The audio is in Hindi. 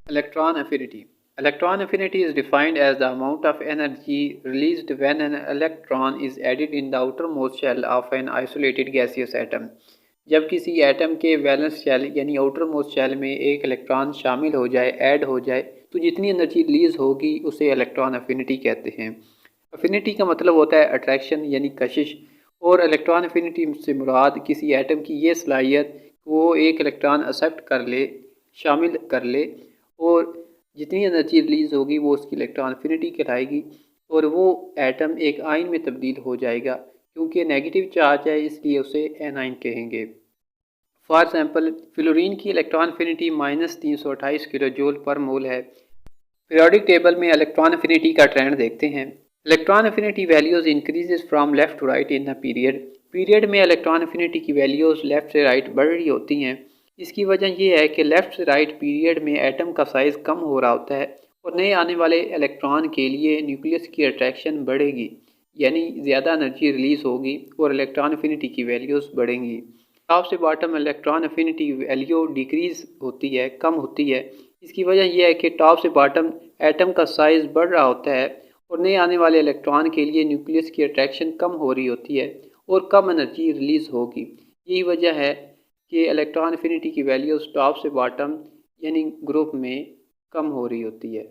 Electron affinity. Electron affinity is defined as the amount of energy released when an electron is added in the outermost shell of an isolated gaseous atom. जब किसी एटम के वैलेंस शेल यानी आउटरमोस्ट शेल में एक इलेक्ट्रॉन शामिल हो जाए, ऐड हो जाए, तो जितनी एनर्जी रिलीज होगी उसे इलेक्ट्रॉन अफिनिटी कहते हैं। अफिनिटी का मतलब होता है अट्रैक्शन यानी कशिश, और इलेक्ट्रॉन अफिनिटी से मुराद किसी एटम की ये सलाहियत वो एक इलेक्ट्रॉन एक्सेप्ट कर ले, शामिल कर ले, और जितनी एनर्जी रिलीज़ होगी वो उसकी इलेक्ट्रॉन अफिनिटी कहलाएगी, और वो एटम एक आयन में तब्दील हो जाएगा। क्योंकि नेगेटिव चार्ज है इसलिए उसे एनाइन कहेंगे। फॉर एग्जांपल फ्लोरीन की electron affinity -328 kilo joule per mole है। पीरियोडिक टेबल में इलेक्ट्रॉन अफिनिटी का ट्रेंड देखते हैं। Electron affinity values increases from left to right in the period में इलेक्ट्रॉन अफिनिटी की वैल्यूज लेफ्ट से राइट बढ़ रही होती हैं। इसकी वजह यह है कि लेफ्ट से राइट पीरियड में एटम का साइज़ कम हो रहा होता है और नए आने वाले इलेक्ट्रॉन के लिए न्यूक्लियस की अट्रैक्शन बढ़ेगी, यानी ज़्यादा एनर्जी रिलीज़ होगी और इलेक्ट्रॉन अफिनिटी की वैल्यूज़ बढ़ेंगी। टॉप से bottom electron affinity value decrease होती है, कम होती है। इसकी वजह यह है कि टॉप से बॉटम एटम का साइज़ बढ़ रहा होता है और नए आने वाले इलेक्ट्रॉन के लिए न्यूक्लियस की अट्रैक्शन कम हो रही होती है और कम एनर्जी रिलीज़ होगी। यही वजह है कि इलेक्ट्रॉन अफिनिटी की वैल्यूज़ टॉप से बॉटम यानी ग्रुप में कम हो रही होती है।